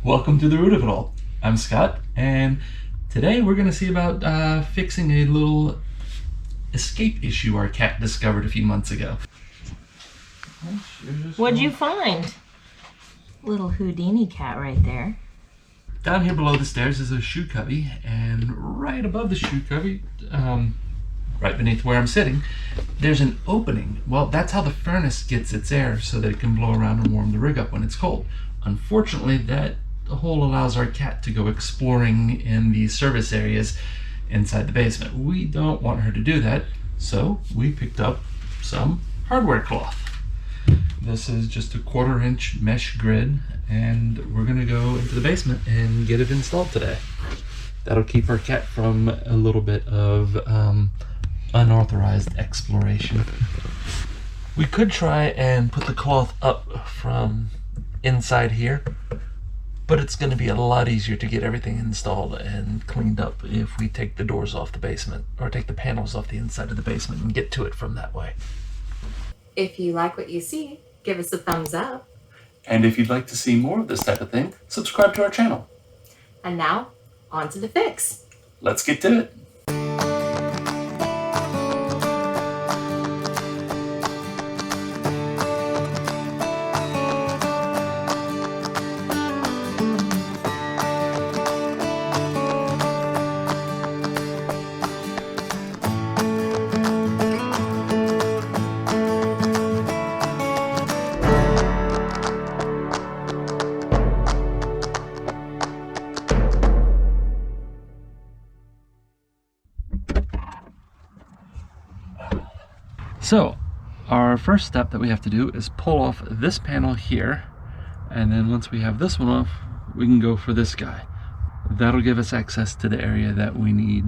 Welcome to the root of it all. I'm Scott, and today we're going to see about fixing a little escape issue our cat discovered a few months ago. What'd you find? Little Houdini cat right there. Down here below the stairs is a shoe cubby, and right above the shoe cubby, right beneath where I'm sitting, there's an opening. Well, that's how the furnace gets its air so that it can blow around and warm the rig up when it's cold. Unfortunately, that hole allows our cat to go exploring in the service areas inside the basement. We don't want her to do that, so we picked up some hardware cloth. This is just a 1/4 inch mesh grid, and we're gonna go into the basement and get it installed today. That'll keep our cat from a little bit of unauthorized exploration. We could try and put the cloth up from inside here, but it's going to be a lot easier to get everything installed and cleaned up if we take the doors off the basement, or take the panels off the inside of the basement and get to it from that way. If you like what you see, give us a thumbs up. And if you'd like to see more of this type of thing, subscribe to our channel. And now, on to the fix. Let's get to it. So, our first step that we have to do is pull off this panel here, and then once we have this one off, we can go for this guy. That'll give us access to the area that we need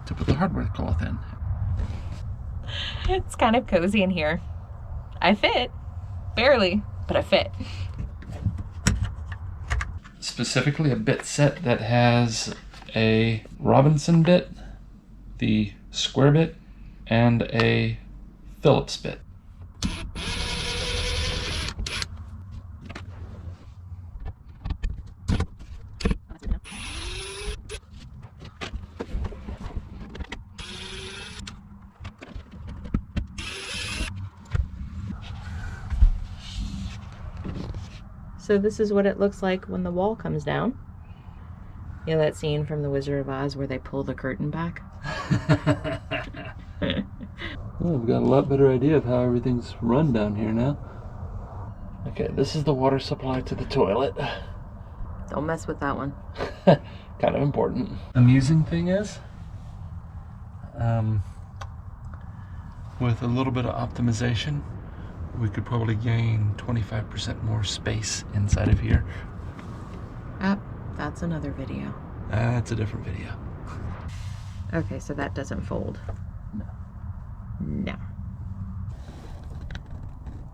to put the hardware cloth in. It's kind of cozy in here. I fit. Barely, but I fit. Specifically a bit set that has a Robinson bit, the square bit, and a Phillips bit. So this is what it looks like when the wall comes down. You know that scene from The Wizard of Oz where they pull the curtain back? Well, we've got a lot better idea of how everything's run down here now. Okay, this is the water supply to the toilet. Don't mess with that one. Kind of important. Amusing thing is, with a little bit of optimization, we could probably gain 25% more space inside of here. That's another video. That's a different video. Okay, so that doesn't fold. No.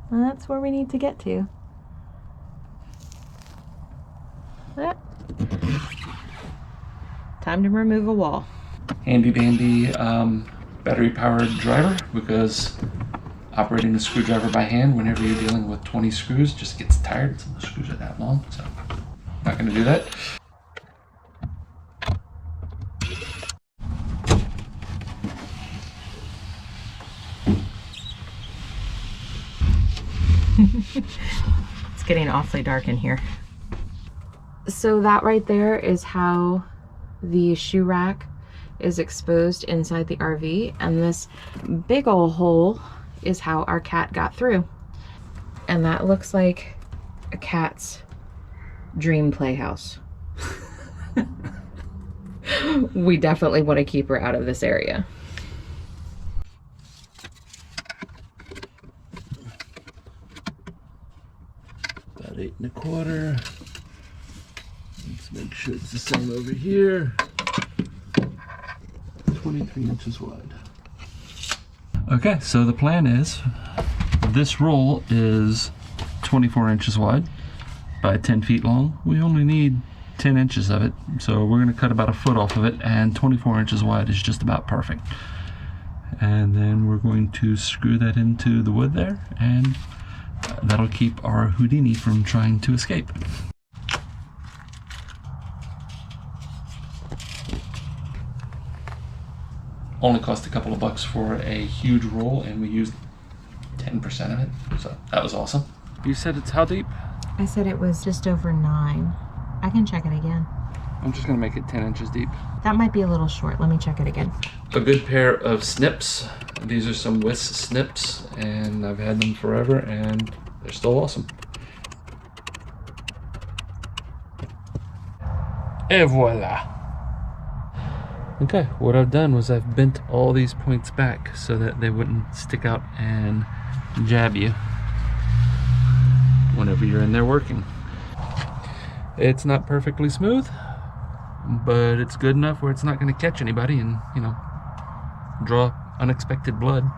Well, that's where we need to get to. Ah. Time to remove a wall. Handy dandy battery powered driver, because operating the screwdriver by hand whenever you're dealing with 20 screws just gets tired. Some of the screws are that long, so not going to do that. It's getting awfully dark in here. So that right there is how the shoe rack is exposed inside the RV, and this big old hole is how our cat got through. And that looks like a cat's dream playhouse. We definitely want to keep her out of this area. About 8 1/4. Let's make sure it's the same over here. 23 inches wide. Okay, so the plan is, this roll is 24 inches wide by 10 feet long. We only need 10 inches of it, so we're going to cut about a foot off of it, and 24 inches wide is just about perfect. And then we're going to screw that into the wood there, and that'll keep our Houdini from trying to escape. Only cost a couple of bucks for a huge roll, and we used 10% of it, so that was awesome. You said it's how deep? I said it was just over 9. I can check it again. I'm just gonna make it 10 inches deep. That might be a little short. Let me check it again. A good pair of snips. These are some Wiss snips, and I've had them forever, and they're still awesome. Et voila. Okay, what I've done was I've bent all these points back so that they wouldn't stick out and jab you whenever you're in there working. It's not perfectly smooth, but it's good enough where it's not going to catch anybody and, you know, draw unexpected blood.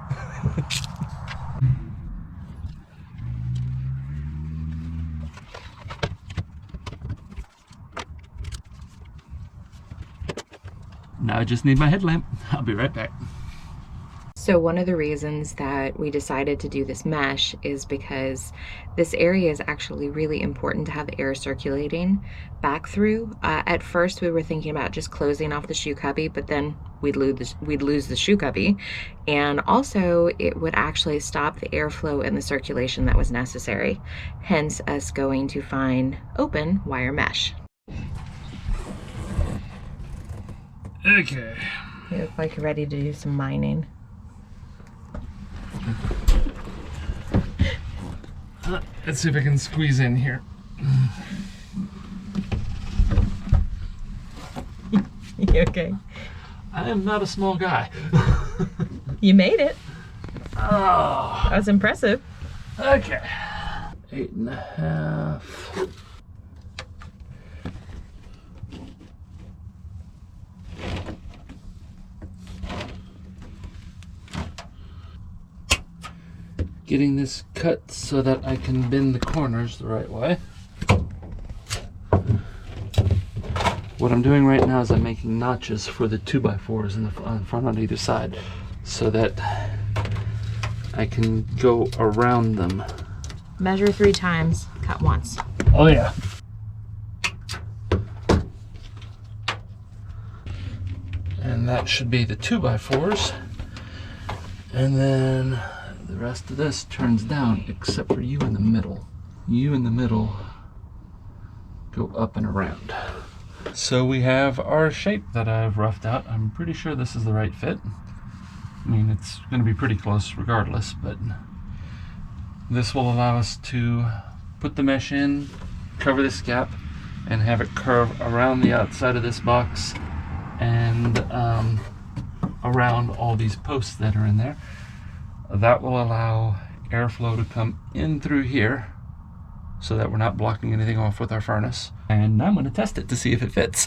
Now I just need my headlamp. I'll be right back. So one of the reasons that we decided to do this mesh is because this area is actually really important to have air circulating back through. At first we were thinking about just closing off the shoe cubby, but then we'd lose the shoe cubby. And also it would actually stop the airflow and the circulation that was necessary. Hence us going to find open wire mesh. Okay. You look like you're ready to do some mining. Let's see if I can squeeze in here. You okay? I am not a small guy. You made it. Oh. That was impressive. Okay. 8.5. Getting this cut so that I can bend the corners the right way. What I'm doing right now is I'm making notches for the 2x4s in the front on either side so that I can go around them. Measure 3 times, cut once. Oh yeah. And that should be the 2x4s. And then the rest of this turns down except for you in the middle. You in the middle go up and around. So we have our shape that I've roughed out. I'm pretty sure this is the right fit. I mean, it's going to be pretty close regardless, but this will allow us to put the mesh in, cover this gap, and have it curve around the outside of this box and around all these posts that are in there. That will allow airflow to come in through here so that we're not blocking anything off with our furnace. And I'm going to test it to see if it fits.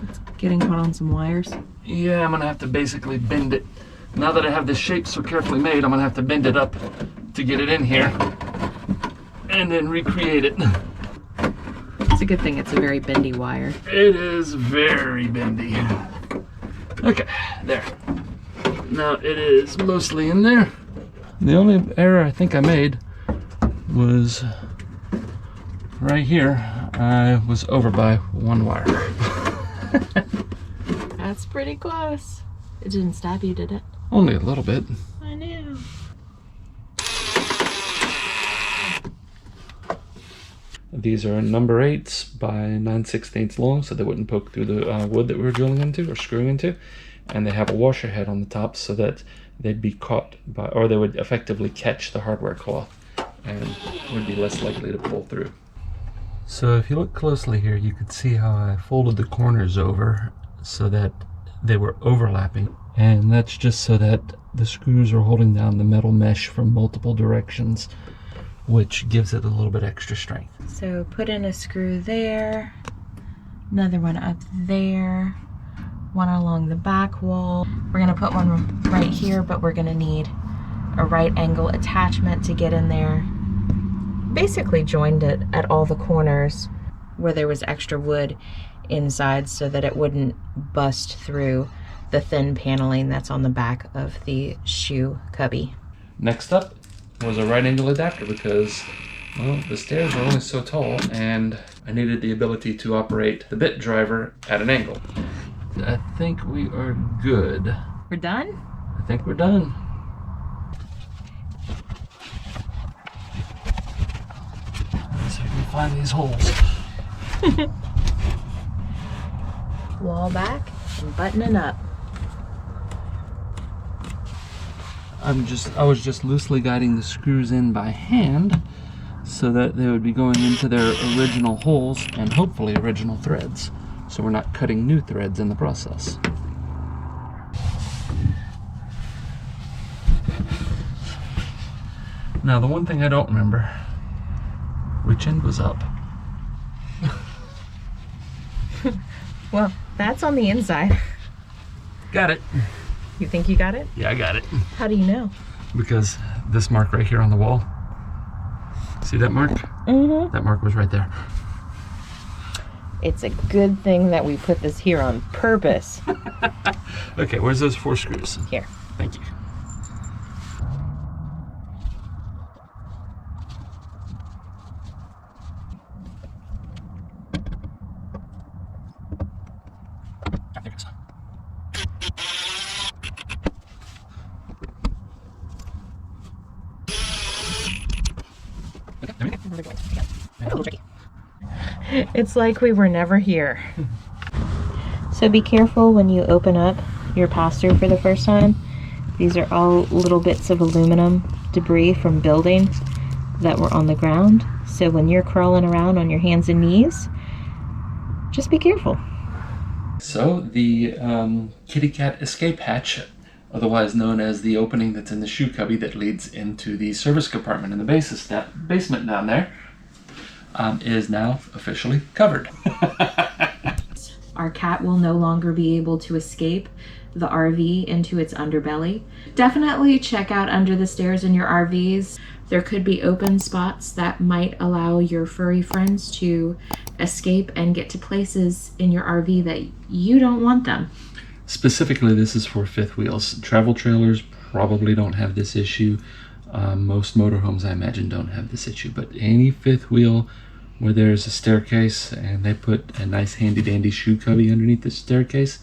It's getting caught on some wires. Yeah, I'm going to have to basically bend it. Now that I have this shape so carefully made, I'm going to have to bend it up to get it in here and then recreate it. It's a good thing it's a very bendy wire. It is very bendy. Okay, there. Now it is mostly in there. The only error I think I made was right here. I was over by 1 wire. That's pretty close. It didn't stab you, did it? Only a little bit. I know. These are number 8s by 9/16 long, so they wouldn't poke through the wood that we were drilling into or screwing into. And they have a washer head on the top so that they'd be caught by, or they would effectively catch the hardware cloth and would be less likely to pull through. So if you look closely here, you could see how I folded the corners over so that they were overlapping. And that's just so that the screws are holding down the metal mesh from multiple directions, which gives it a little bit extra strength. So put in a screw there, another one up there, one along the back wall. We're gonna put one right here, but we're gonna need a right angle attachment to get in there. Basically joined it at all the corners where there was extra wood inside so that it wouldn't bust through the thin paneling that's on the back of the shoe cubby. Next up was a right angle adapter because Well, the stairs are only so tall, and I needed the ability to operate the bit driver at an angle. I think we are good. We're done? I think we're done. Let's see if we can find these holes. Wall back and buttoning up. I was just loosely guiding the screws in by hand so that they would be going into their original holes and hopefully original threads. So we're not cutting new threads in the process. Now the one thing I don't remember, which end was up? Well, that's on the inside. Got it. You think you got it? Yeah, I got it. How do you know? Because this mark right here on the wall, see that mark? Mm-hmm. That mark was right there. It's a good thing that we put this here on purpose. Okay, where's those 4 screws? Here. Thank you. Ah, there it is. Okay, there we go. A little tricky. It's like we were never here. So be careful when you open up your pass-through for the first time. These are all little bits of aluminum debris from buildings that were on the ground. So when you're crawling around on your hands and knees, just be careful. So the kitty cat escape hatch, otherwise known as the opening that's in the shoe cubby that leads into the service compartment in the basement down there, is now officially covered. Our cat will no longer be able to escape the RV into its underbelly. Definitely check out under the stairs in your RVs. There could be open spots that might allow your furry friends to escape and get to places in your RV that you don't want them. Specifically, this is for fifth wheels. Travel trailers probably don't have this issue. Most motorhomes, I imagine, don't have this issue. But any fifth wheel where there's a staircase and they put a nice handy dandy shoe cubby underneath the staircase,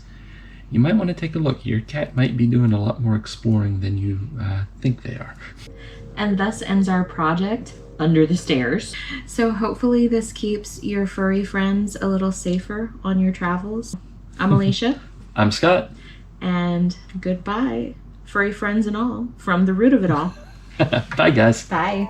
you might want to take a look. Your cat might be doing a lot more exploring than you think they are. And thus ends our project under the stairs. So hopefully this keeps your furry friends a little safer on your travels. I'm Alicia. I'm Scott. And goodbye, furry friends and all, from the root of it all. Bye, guys. Bye.